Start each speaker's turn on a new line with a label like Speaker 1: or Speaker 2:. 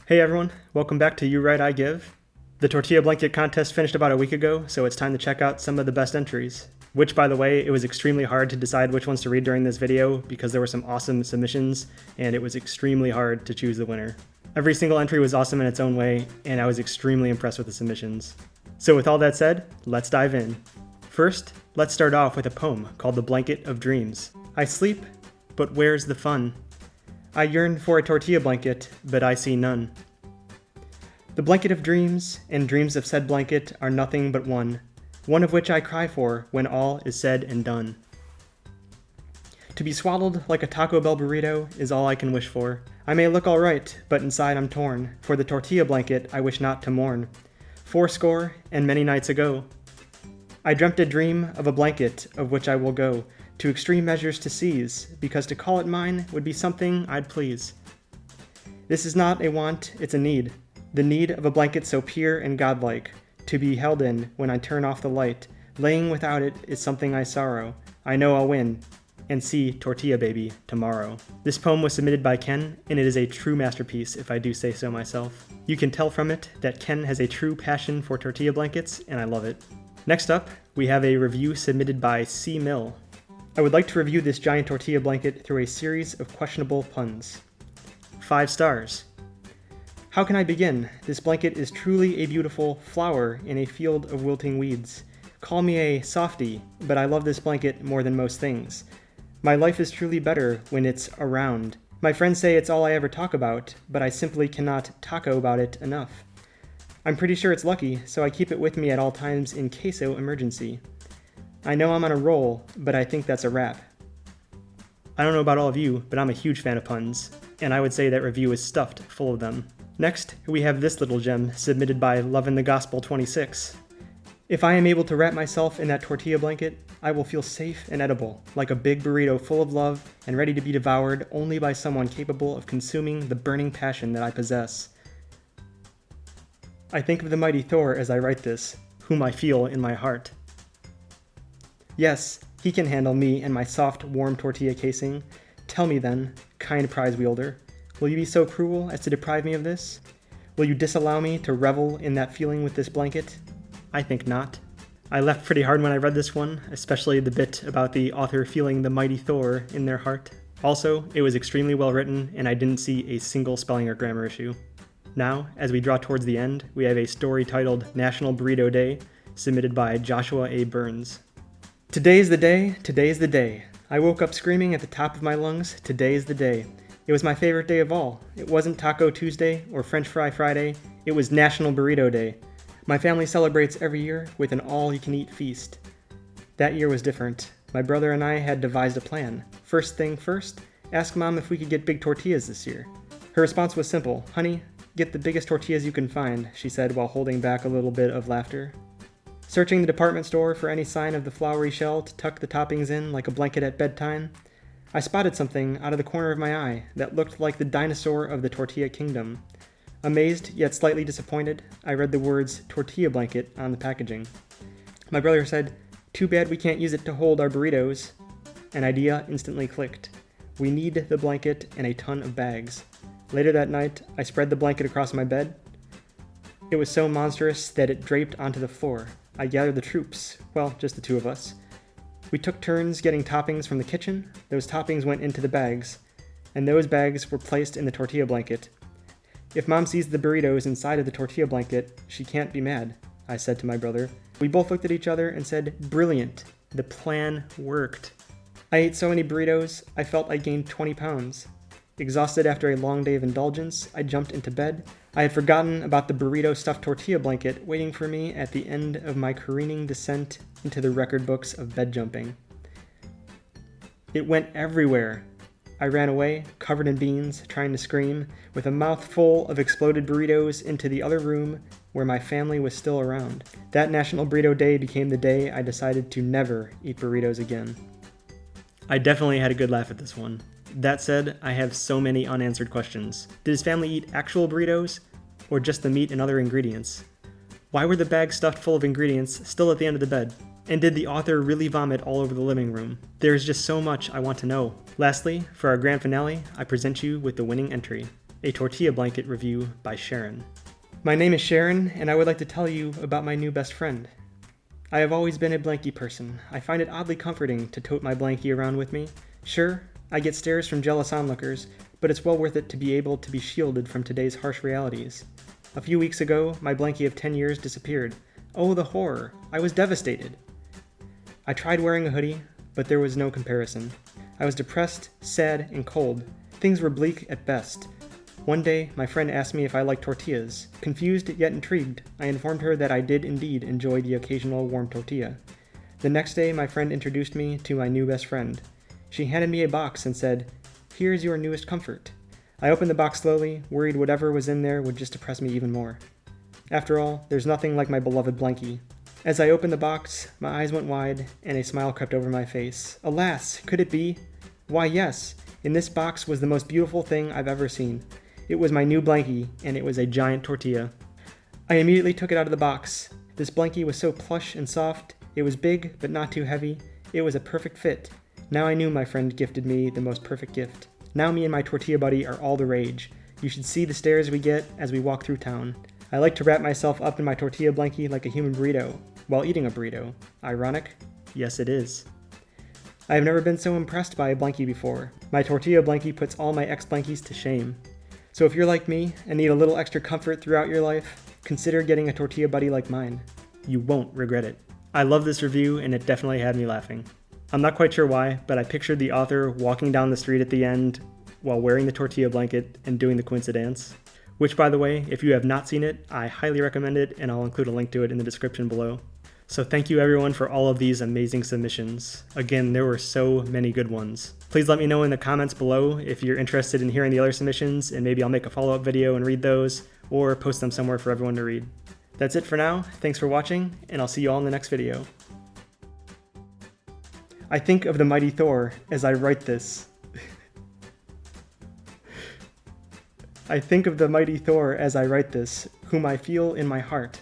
Speaker 1: Hey everyone, welcome back to You Right I Give. The tortilla blanket contest finished about a week ago, so it's time to check out some of the best entries. Which, by the way, it was extremely hard to decide which ones to read during this video because there were some awesome submissions, and it was extremely hard to choose the winner. Every single entry was awesome in its own way, and I was extremely impressed with the submissions. So with all that said, let's dive in. First, let's start off with a poem called The Blanket of Dreams. I sleep, but where's the fun? I yearn for a tortilla blanket, but I see none. The blanket of dreams, and dreams of said blanket, are nothing but one of which I cry for when all is said and done. To be swaddled like a Taco Bell burrito is all I can wish for. I may look alright, but inside I'm torn. For the tortilla blanket I wish not to mourn. 80 and many nights ago, I dreamt a dream of a blanket of which I will go to extreme measures to seize, because to call it mine would be something I'd please. This is not a want, it's a need. The need of a blanket so pure and godlike, to be held in when I turn off the light. Laying without it is something I sorrow. I know I'll win and see Tortilla Baby tomorrow. This poem was submitted by Ken, and it is a true masterpiece if I do say so myself. You can tell from it that Ken has a true passion for tortilla blankets, and I love it. Next up, we have a review submitted by C. Mill. I would like to review this giant tortilla blanket through a series of questionable puns. 5 stars. How can I begin? This blanket is truly a beautiful flower in a field of wilting weeds. Call me a softie, but I love this blanket more than most things. My life is truly better when it's around. My friends say it's all I ever talk about, but I simply cannot taco about it enough. I'm pretty sure it's lucky, so I keep it with me at all times in caso emergency. I know I'm on a roll, but I think that's a wrap. I don't know about all of you, but I'm a huge fan of puns, and I would say that review is stuffed full of them. Next, we have this little gem submitted by Lovin' the Gospel 26. If I am able to wrap myself in that tortilla blanket, I will feel safe and edible, like a big burrito full of love and ready to be devoured only by someone capable of consuming the burning passion that I possess. I think of the mighty Thor as I write this, whom I feel in my heart. Yes, he can handle me and my soft, warm tortilla casing. Tell me then, kind prize wielder, will you be so cruel as to deprive me of this? Will you disallow me to revel in that feeling with this blanket? I think not. I laughed pretty hard when I read this one, especially the bit about the author feeling the mighty Thor in their heart. Also, it was extremely well written, and I didn't see a single spelling or grammar issue. Now, as we draw towards the end, we have a story titled National Burrito Day, submitted by Joshua A. Burns. Today's the day, today's the day. I woke up screaming at the top of my lungs, today's the day. It was my favorite day of all. It wasn't Taco Tuesday or French Fry Friday, it was National Burrito Day. My family celebrates every year with an all-you-can-eat feast. That year was different. My brother and I had devised a plan. First thing first, ask Mom if we could get big tortillas this year. Her response was simple. Honey, get the biggest tortillas you can find, she said while holding back a little bit of laughter. Searching the department store for any sign of the floury shell to tuck the toppings in like a blanket at bedtime, I spotted something out of the corner of my eye that looked like the dinosaur of the tortilla kingdom. Amazed, yet slightly disappointed, I read the words tortilla blanket on the packaging. My brother said, "Too bad we can't use it to hold our burritos." An idea instantly clicked. We need the blanket and a ton of bags. Later that night, I spread the blanket across my bed. It was so monstrous that it draped onto the floor. I gathered the troops, well, just the 2 of us. We took turns getting toppings from the kitchen. Those toppings went into the bags, and those bags were placed in the tortilla blanket. If Mom sees the burritos inside of the tortilla blanket, she can't be mad, I said to my brother. We both looked at each other and said, brilliant, the plan worked. I ate so many burritos, I felt I gained 20 pounds. Exhausted after a long day of indulgence, I jumped into bed. I had forgotten about the burrito stuffed tortilla blanket waiting for me at the end of my careening descent into the record books of bed jumping. It went everywhere. I ran away, covered in beans, trying to scream, with a mouth full of exploded burritos into the other room where my family was still around. That National Burrito Day became the day I decided to never eat burritos again. I definitely had a good laugh at this one. That said, I have so many unanswered questions. Did his family eat actual burritos, or just the meat and other ingredients? Why were the bags stuffed full of ingredients still at the end of the bed? And did the author really vomit all over the living room? There is just so much I want to know. Lastly, for our grand finale, I present you with the winning entry. a tortilla blanket review by Sharon. My name is Sharon, and I would like to tell you about my new best friend. I have always been a blankie person. I find it oddly comforting to tote my blankie around with me. Sure, I get stares from jealous onlookers, but it's well worth it to be able to be shielded from today's harsh realities. A few weeks ago, my blankie of 10 years disappeared. Oh, the horror! I was devastated. I tried wearing a hoodie, but there was no comparison. I was depressed, sad, and cold. Things were bleak at best. One day, my friend asked me if I liked tortillas. Confused yet intrigued, I informed her that I did indeed enjoy the occasional warm tortilla. The next day, my friend introduced me to my new best friend. She handed me a box and said, "Here's your newest comfort." I opened the box slowly, worried whatever was in there would just depress me even more. After all, there's nothing like my beloved blankie. As I opened the box, my eyes went wide, and a smile crept over my face. Alas, could it be? Why, yes, in this box was the most beautiful thing I've ever seen. It was my new blankie, and it was a giant tortilla. I immediately took it out of the box. This blankie was so plush and soft. It was big, but not too heavy. It was a perfect fit. Now I knew my friend gifted me the most perfect gift. Now me and my tortilla buddy are all the rage. You should see the stares we get as we walk through town. I like to wrap myself up in my tortilla blankie like a human burrito, while eating a burrito. Ironic? Yes, it is. I have never been so impressed by a blankie before. My tortilla blankie puts all my ex-blankies to shame. So if you're like me and need a little extra comfort throughout your life, consider getting a tortilla buddy like mine. You won't regret it. I love this review, and it definitely had me laughing. I'm not quite sure why, but I pictured the author walking down the street at the end while wearing the tortilla blanket and doing the coincidence. Which, by the way, if you have not seen it, I highly recommend it, and I'll include a link to it in the description below. So thank you everyone for all of these amazing submissions. Again, there were so many good ones. Please let me know in the comments below if you're interested in hearing the other submissions, and maybe I'll make a follow-up video and read those, or post them somewhere for everyone to read. That's it for now. Thanks for watching, and I'll see you all in the next video. I think of the mighty Thor as I write this. I think of the mighty Thor as I write this, whom I feel in my heart.